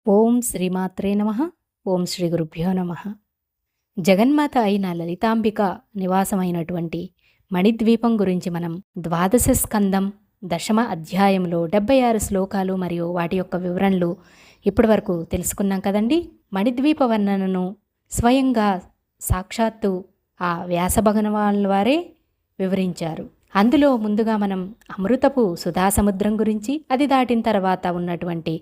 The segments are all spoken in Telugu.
ఓం శ్రీమాత్రే నమః. ఓం శ్రీ గురుభ్యో నమః. జగన్మాత అయిన లలితాంబిక నివాసమైనటువంటి మణిద్వీపం గురించి మనం ద్వాదశ స్కందం దశమ అధ్యాయంలో 76 శ్లోకాలు మరియు వాటి యొక్క వివరణలు ఇప్పటివరకు తెలుసుకున్నాం కదండి. మణిద్వీప వర్ణనను స్వయంగా సాక్షాత్తు ఆ వ్యాస భగవానుల వారే వివరించారు. అందులో ముందుగా మనం అమృతపు సుధాసముద్రం గురించి, అది దాటిన తర్వాత ఉన్నటువంటి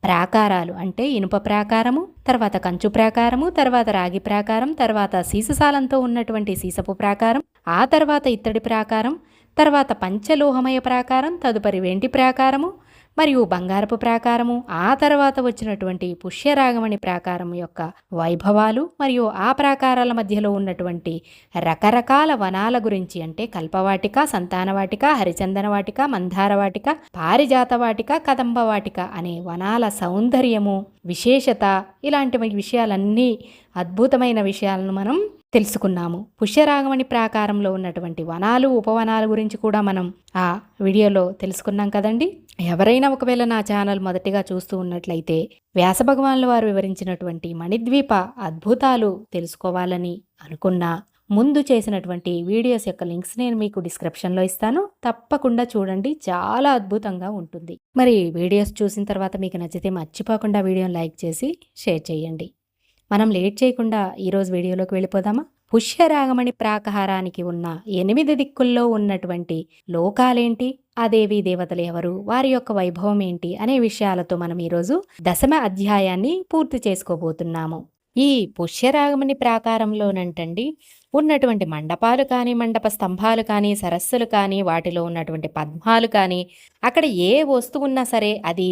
ప్రాకారాలు అంటే ఇనుప ప్రాకారము, తర్వాత కంచు ప్రాకారము, తర్వాత రాగి ప్రాకారం, తర్వాత సీససాలంతో ఉన్నటువంటి సీసపు ప్రాకారం, ఆ తర్వాత ఇత్తడి ప్రాకారం, తర్వాత పంచలోహమయ ప్రాకారం, తదుపరి వెండి ప్రాకారము మరియు బంగారపు ప్రాకారము, ఆ తర్వాత వచ్చినటువంటి పుష్యరాగమణి ప్రాకారం యొక్క వైభవాలు మరియు ఆ ప్రాకారాల మధ్యలో ఉన్నటువంటి రకరకాల వనాల గురించి అంటే కల్పవాటిక, సంతానవాటిక, హరిచందనవాటిక, మందారవాటిక, పారిజాతవాటిక, కదంబవాటిక అనే వనాల సౌందర్యము, విశేషత, ఇలాంటి విషయాలన్నీ అద్భుతమైన విషయాలను మనం తెలుసుకున్నాము. పుష్యరాగమణి ప్రాకారంలో ఉన్నటువంటి వనాలు, ఉపవనాల గురించి కూడా మనం ఆ వీడియోలో తెలుసుకున్నాం కదండి. ఎవరైనా ఒకవేళ నా ఛానల్ మొదటిగా చూస్తూ ఉన్నట్లయితే వ్యాస భగవానుల వారు వివరించినటువంటి మణిద్వీప అద్భుతాలు తెలుసుకోవాలని అనుకున్నా ముందు చేసినటువంటి వీడియోస్ యొక్క లింక్స్ నేను మీకు డిస్క్రిప్షన్లో ఇస్తాను. తప్పకుండా చూడండి, చాలా అద్భుతంగా ఉంటుంది. మరి వీడియోస్ చూసిన తర్వాత మీకు నచ్చితే మర్చిపోకుండా వీడియోని లైక్ చేసి షేర్ చేయండి. మనం లేట్ చేయకుండా ఈరోజు వీడియోలోకి వెళ్ళిపోదామా? పుష్యరాగమణి ప్రాకారానికి ఉన్న 8 దిక్కుల్లో ఉన్నటువంటి లోకాలేంటి, ఆ దేవీ దేవతలు ఎవరు, వారి యొక్క వైభవం ఏంటి అనే విషయాలతో మనం ఈరోజు దశమ అధ్యాయాన్ని పూర్తి చేసుకోబోతున్నాము. ఈ పుష్యరాగమణి ప్రాకారంలోనంటండి ఉన్నటువంటి మండపాలు కానీ, మండప స్తంభాలు కానీ, సరస్సులు కానీ, వాటిలో ఉన్నటువంటి పద్మాలు కానీ, అక్కడ ఏ వస్తువు ఉన్నా సరే అది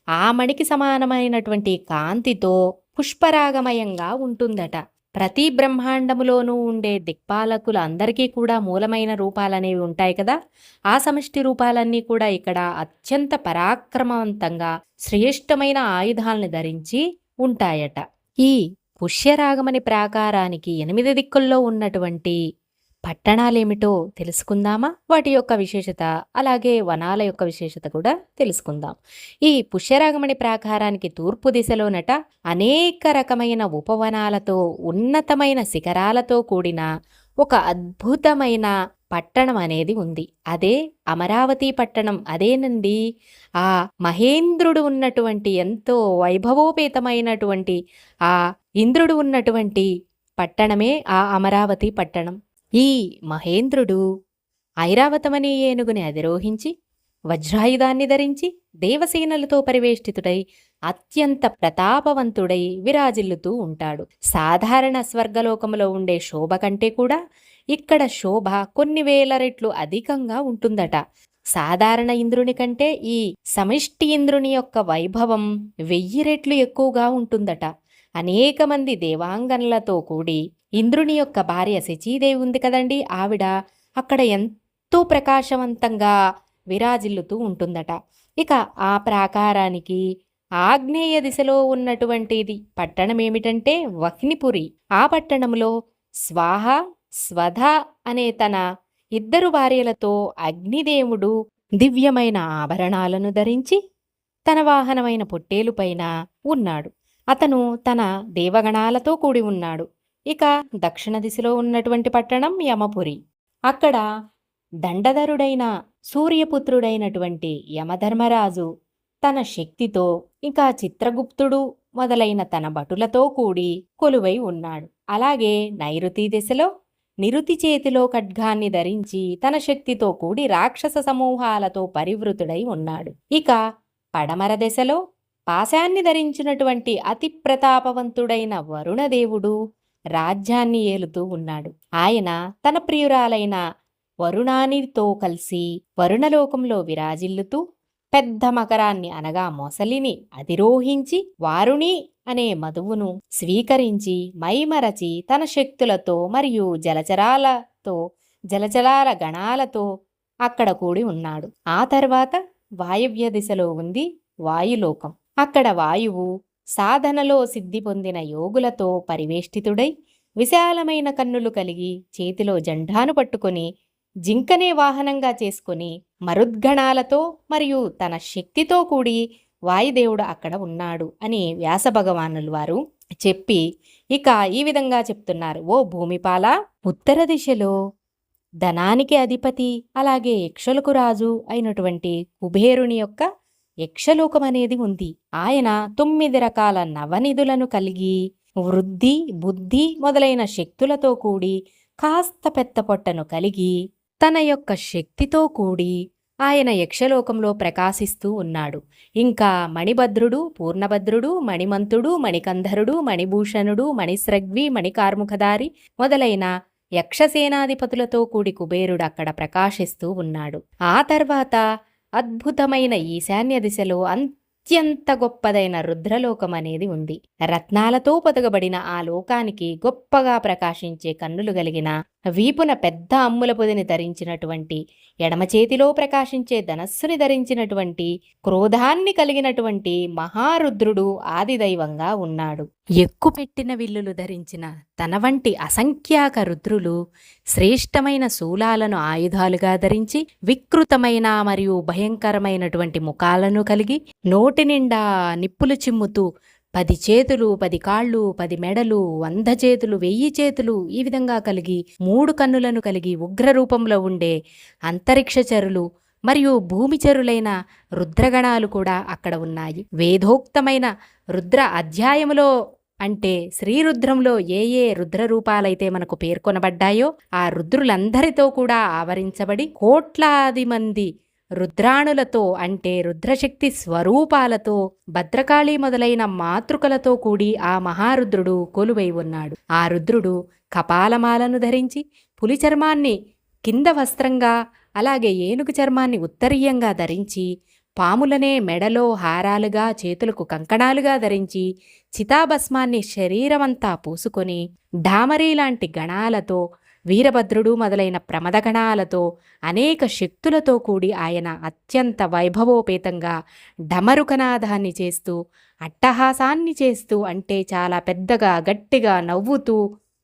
ఆ మణికి సమానమైనటువంటి కాంతితో పుష్పరాగమయంగా ఉంటుందట. ప్రతి బ్రహ్మాండములోనూ ఉండే దిక్పాలకులు అందరికీ కూడా మూలమైన రూపాలనేవి ఉంటాయి కదా, ఆ సమష్టి రూపాలన్నీ కూడా ఇక్కడ అత్యంత పరాక్రమవంతంగా శ్రేష్టమైన ఆయుధాలను ధరించి ఉంటాయట. ఈ పుష్యరాగమని ప్రాకారానికి 8 దిక్కుల్లో ఉన్నటువంటి పట్టణాలేమిటో తెలుసుకుందామా? వాటి యొక్క విశేషత, అలాగే వనాల యొక్క విశేషత కూడా తెలుసుకుందాం. ఈ పుష్యరాగమణి ప్రాకారానికి తూర్పు దిశలోనట అనేక రకమైన ఉపవనాలతో, ఉన్నతమైన శిఖరాలతో కూడిన ఒక అద్భుతమైన పట్టణం అనేది ఉంది. అదే అమరావతి పట్టణం. అదేనండి ఆ మహేంద్రుడు ఉన్నటువంటి, ఎంతో వైభవోపేతమైనటువంటి ఆ ఇంద్రుడు ఉన్నటువంటి పట్టణమే ఆ అమరావతి పట్టణం. ఈ మహేంద్రుడు ఐరావతమనే ఏనుగుని అధిరోహించి వజ్రాయుధాన్ని ధరించి దేవసేనలతో పరివేష్టితుడై అత్యంత ప్రతాపవంతుడై విరాజిల్లుతూ ఉంటాడు. సాధారణ స్వర్గలోకములో ఉండే శోభ కంటే కూడా ఇక్కడ శోభ కొన్ని వేల రెట్లు అధికంగా ఉంటుందట. సాధారణ ఇంద్రుని కంటే ఈ సమిష్టి ఇంద్రుని యొక్క వైభవం 1000 రెట్లు ఎక్కువగా ఉంటుందట. అనేక మంది దేవాంగనలతో కూడి ఇంద్రుని యొక్క భార్య శచీదేవి ఉంది కదండి, ఆవిడ అక్కడ ఎంతో ప్రకాశవంతంగా విరాజిల్లుతూ ఉంటుందట. ఇక ఆ ప్రాకారానికి ఆగ్నేయ దిశలో ఉన్నటువంటిది పట్టణం ఏమిటంటే వహ్నిపురి. ఆ పట్టణంలో స్వాహ, స్వధ అనే తన 2 భార్యలతో అగ్నిదేవుడు దివ్యమైన ఆభరణాలను ధరించి తన వాహనమైన పొట్టేలుపైన ఉన్నాడు. అతను తన దేవగణాలతో కూడి ఉన్నాడు. ఇక దక్షిణ దిశలో ఉన్నటువంటి పట్టణం యమపురి. అక్కడ దండధరుడైన సూర్యపుత్రుడైనటువంటి యమధర్మరాజు తన శక్తితో, ఇంకా చిత్రగుప్తుడు మొదలైన తన భటులతో కూడి కొలువై ఉన్నాడు. అలాగే నైరుతి దిశలో నిరుతి చేతిలో ఖడ్గాన్ని ధరించి తన శక్తితో కూడి రాక్షస సమూహాలతో పరివృతుడై ఉన్నాడు. ఇక పడమర దశలో పాశాన్ని ధరించినటువంటి అతి ప్రతాపవంతుడైన వరుణదేవుడు రాజ్యాన్ని ఏలుతూ ఉన్నాడు. ఆయన తన ప్రియురాలైన వరుణానితో కలిసి వరుణలోకంలో విరాజిల్లుతూ పెద్ద మకరాన్ని అనగా మొసలిని అధిరోహించి వారుణి అనే మధువును స్వీకరించి మైమరచి తన శక్తులతో మరియు జలచరాల గణాలతో అక్కడ కూడి ఉన్నాడు. ఆ తర్వాత వాయవ్య దిశలో ఉంది వాయులోకం. అక్కడ వాయువు సాధనలో సిద్ధి పొందిన యోగులతో పరివేష్టితుడై విశాలమైన కన్నులు కలిగి చేతిలో జెండాను పట్టుకొని జింకనే వాహనంగా చేసుకుని మరుద్గణాలతో మరియు తన శక్తితో కూడి వాయుదేవుడు అక్కడ ఉన్నాడు అని వ్యాస భగవానులు వారు చెప్పి ఇక ఈ విధంగా చెప్తున్నారు. ఓ భూమిపాల, ఉత్తర దిశలో ధనానికి అధిపతి అలాగే యక్షులకు రాజు అయినటువంటి కుబేరుని యొక్క యక్షలోకం అనేది ఉంది. ఆయన 9 రకాల నవనిధులను కలిగి వృద్ధి, బుద్ధి మొదలైన శక్తులతో కూడి కాస్త పెద్ద పొట్టను కలిగి తన యొక్క శక్తితో కూడి ఆయన యక్షలోకంలో ప్రకాశిస్తూ ఉన్నాడు. ఇంకా మణిభద్రుడు, పూర్ణభద్రుడు, మణిమంతుడు, మణికంధరుడు, మణిభూషణుడు, మణిస్రగ్వి, మణికార్ముఖధారి మొదలైన యక్షసేనాధిపతులతో కూడి కుబేరుడు అక్కడ ప్రకాశిస్తూ ఉన్నాడు. ఆ తర్వాత అద్భుతమైన ఈశాన్య దిశలో అత్యంత గొప్పదైన రుద్రలోకం అనేది ఉంది. రత్నాలతో పొదగబడిన ఆ లోకానికి గొప్పగా ప్రకాశించే కన్నులు కలిగిన, వీపున పెద్ద అమ్ముల పొదిని ధరించినటువంటి, ఎడమ చేతిలో ప్రకాశించే ధనస్సుని ధరించినటువంటి, క్రోధాన్ని కలిగినటువంటి మహారుద్రుడు ఆదిదైవంగా ఉన్నాడు. ఎక్కుపెట్టిన విల్లులు ధరించిన తన వంటి అసంఖ్యాక రుద్రులు శ్రేష్టమైన శూలాలను ఆయుధాలుగా ధరించి వికృతమైన మరియు భయంకరమైనటువంటి ముఖాలను కలిగి నోటి నిండా నిప్పులు చిమ్ముతూ 10 చేతులు, 10 కాళ్ళు, 10 మెడలు, 100 చేతులు, 1000 చేతులు ఈ విధంగా కలిగి 3 కన్నులను కలిగి ఉగ్రరూపంలో ఉండే అంతరిక్షచరులు మరియు భూమిచరులైన రుద్రగణాలు కూడా అక్కడ ఉన్నాయి. వేదోక్తమైన రుద్ర అధ్యాయములో అంటే శ్రీరుద్రంలో ఏ ఏ రుద్ర రూపాలైతే మనకు పేర్కొనబడ్డాయో ఆ రుద్రులందరితో కూడా ఆవరించబడి కోట్లాది మంది రుద్రాణులతో అంటే రుద్రశక్తి స్వరూపాలతో భద్రకాళి మొదలైన మాతృకలతో కూడి ఆ మహారుద్రుడు కొలువై ఉన్నాడు. ఆ రుద్రుడు కపాలమాలను ధరించి పులి చర్మాన్ని కింద వస్త్రంగా అలాగే ఏనుగు చర్మాన్ని ఉత్తరీయంగా ధరించి పాములనే మెడలో హారాలుగా చేతులకు కంకణాలుగా ధరించి చితాభస్మాన్ని శరీరమంతా పూసుకొని ఢామరీ లాంటి గణాలతో వీరభద్రుడు మొదలైన ప్రమదగణాలతో అనేక శక్తులతో కూడి ఆయన అత్యంత వైభవోపేతంగా డమరుకనాదాన్ని చేస్తూ అట్టహాసాన్ని చేస్తూ అంటే చాలా పెద్దగా గట్టిగా నవ్వుతూ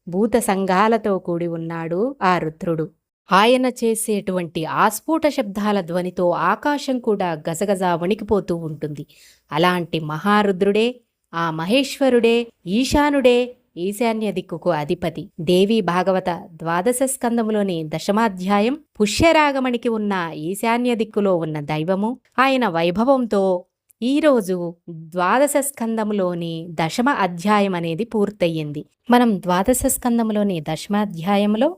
భూత సంఘాలతో కూడి ఉన్నాడు ఆ రుద్రుడు. ఆయన చేసేటువంటి ఆస్ఫోట శబ్దాల ధ్వనితో ఆకాశం కూడా గజగజ వణికిపోతూ ఉంటుంది. అలాంటి మహారుద్రుడే, ఆ మహేశ్వరుడే, ఈశానుడే ఈశాన్య దిక్కుకు అధిపతి. దేవి భాగవత 12వ స్కందములోని 10వ పుష్యరాగమణికి ఉన్న ఈశాన్య దిక్కులో ఉన్న దైవము. ఆయన వైభవంతో ఈరోజు 12వ స్కందములోని 10వ అధ్యాయం అనేది పూర్తయింది. మనం 12వ స్కందములోని 10వ అధ్యాయంలో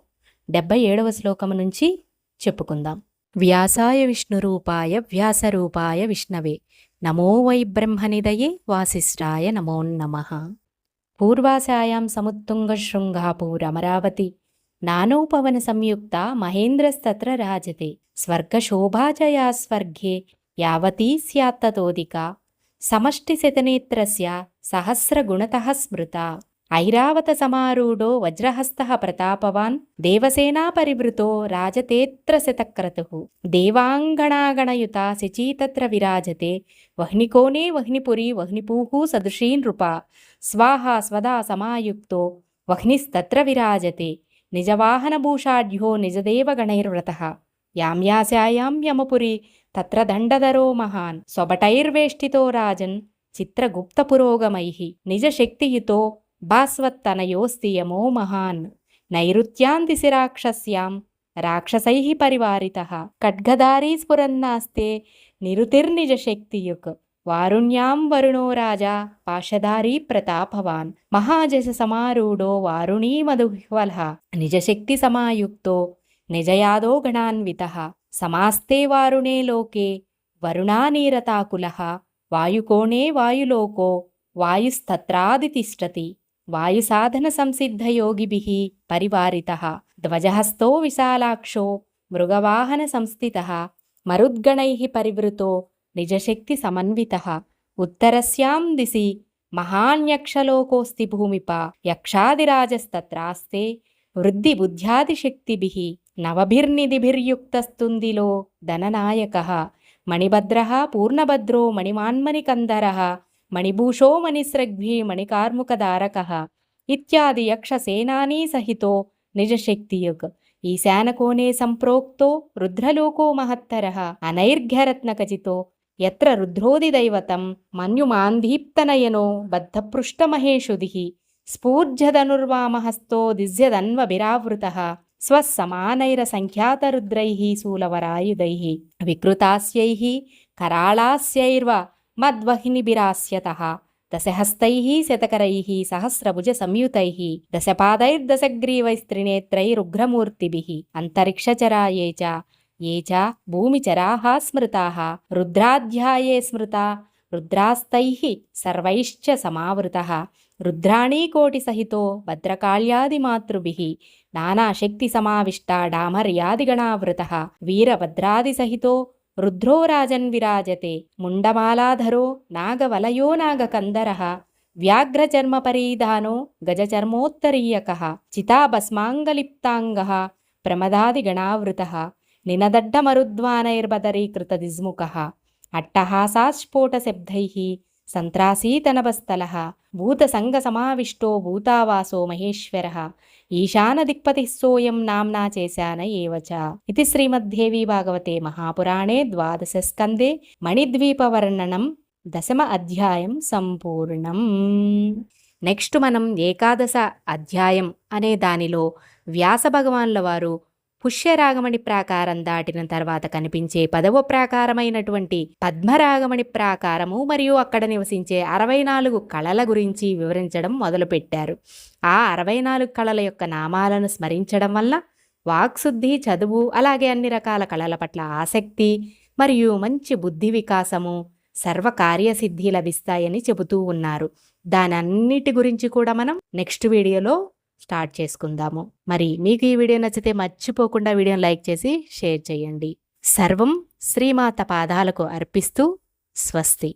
77వ శ్లోకము నుంచి చెప్పుకుందాం. వ్యాసాయ విష్ణురూపాయ వ్యాసరూపాయ విష్ణవే నమో వై బ్రహ్మనిదయే వాసిష్ఠాయ నమో నమః. పూర్వాశాయాం సముత్తుంగ శృంగాపూరమరావతి నానోపవన సంయుక్త మహేంద్రస్తత్ర రాజతే స్వర్గశోభాజయా స్వర్గే యావతీ స్యాత్తతోదిక సమష్టిశతనేత్రస్య సహస్రగుణతః స్మృతా ఐరావత సమారూఢో వజ్రహస్తః ప్రతాపవాన్ దేవసేనా పరివృతో రాజతేత్ర శతక్రతుః దేవాంగణాగణయుత శచీతత్ర విరాజతే వహ్నికోనే వహ్నిపురి వహ్నిపూః సదృశీ నృపా స్వాహా స్వదా సమాయుక్తో వహ్నిస్తత్ర విరాజతే నిజవాహనభూషాఢ్యో నిజదేవగణైర్వ్రతః యామ్యాస్యాయాం యమపురి తత్ర దండధరో మహాన్ స్వభటైర్వేష్టితో రాజన్ చిత్రగుప్తపురోగమైః నిజశక్తియుతో భాస్వత్తనయోస్తి యమో మహాన్ నైరుత్యాందిసి రాక్షస్యాం రాక్షసైః పరివారితః ఖడ్గధారీ స్ఫురన్నాస్తే నిరుతిర్నిజశక్తియుక్ వారుణ్యాం వరుణో రాజా పాశధారీ ప్రతాపవాన్ మహాజస సమారూఢో వారుణీ మధుహ్వలః నిజశక్తి సమాయుక్తో నిజయాదో గణాన్వితః సమాస్తే వారుణే లోకే వరుణానీరతాకులః వాయుకోణే వాయులోకో వాయుస్తత్రాదితిష్టతి వాయుసాధన సంసిద్ధయోగిభిః పరివారితః ధ్వజహస్తో విశాలాక్షో మృగవాహన సంస్థితః మరుద్గణైః పరివృతో నిజశక్తి సమన్వితః ఉత్తరస్యాం దిశి మహాన్యక్షలోకోస్తి భూమిప యక్షాదిరాజస్తత్రాస్తే వృద్ధిబుద్ధ్యాదిశక్తిభిః నవభిర్నిధిభిర్యుక్తస్తుందిలో ధననాయకః మణిభద్రః పూర్ణభద్రో మణిమాన్మణికంధరః మణిభూషో మణిస్రగ్భి మణికార్ముకధారకః ఇత్యాది యక్షసేనానీ సహితో నిజశక్తియుగ్ ఈశానకోణే సంప్రోక్తో రుద్రలోకో మహత్తరః అనైర్ఘ్యరత్నకచితో యత్ర రుద్రోదిదైవతం మన్యుమాందీప్తనయనో బద్ధపృష్టమహేషుదిః స్ఫూర్జధనుర్వామహస్తో దిజ్యదన్వభిరావృతః స్వస్సమానైరసంఖ్యాతరుద్రైః శూలవరాయుధైః వికృతాస్యైః कराळास्यैर्व मद्वह्निभिरास्यतः दशहस्तैः शतकरैः सहस्रभुजसंयुतैः दशपादैर्दशग्रीवैस्त्रिनेत्रैरुग्रमूर्तिभिः अन्तरिक्षचरा ये च भूमिचराः स्मृताः रुद्राध्याये स्मृता रुद्रास्तैः सर्वैश्च समावृतः रुद्राणीकोटिसहितो भद्रकाल्यादिमातृभिः नानाशक्तिसमाविष्टा डामर्यादिगणावृतः वीरभद्रादिसहितो रुद्रो राजन् विराजते मुण्डमालाधरो नागवलयो नागकन्दरः व्याघ्रचर्मपरीधानो गजचर्मोत्तरीयकः चिताभस्माङ्गलिप्ताङ्गः प्रमदादिगणावृतः निनदड्डमरुद्वानैर्बदरीकृतदिग्मुखः अट्टहासास्फोटशब्दैः सन्त्रासीतनभस्थलः भूतसङ्गसमाविष्टो भूतावासो महेश्वरः ఈశానదిక్పతిः సోయం నామ్నా చేశాన ఏవచ. ఇది శ్రీమద్దేవీ భాగవతే మహాపురాణే ద్వాదశస్కందే మణిద్వీపవర్ణనం 10వ అధ్యాయం సంపూర్ణం. నెక్స్ట్ మనం ఏకాదశ అధ్యాయం అనే దానిలో వ్యాస భగవాన్ల వారు పుష్యరాగమణి ప్రాకారం దాటిన తర్వాత కనిపించే 10వ ప్రాకారమైనటువంటి పద్మరాగమణి ప్రాకారము మరియు అక్కడ నివసించే 64 కళల గురించి వివరించడం మొదలుపెట్టారు. ఆ 64 కళల యొక్క నామాలను స్మరించడం వల్ల వాక్శుద్ధి, చదువు, అలాగే అన్ని రకాల కళల పట్ల ఆసక్తి మరియు మంచి బుద్ధి వికాసము, సర్వకార్యసిద్ధి లభిస్తాయని చెబుతూ ఉన్నారు. దానన్నిటి గురించి కూడా మనం నెక్స్ట్ వీడియోలో స్టార్ట్ చేసుకుందాము. మరి మీకు ఈ వీడియో నచ్చితే మర్చిపోకుండా వీడియోని లైక్ చేసి షేర్ చేయండి. సర్వం శ్రీమాత పాదాలకు అర్పిస్తూ స్వస్తి.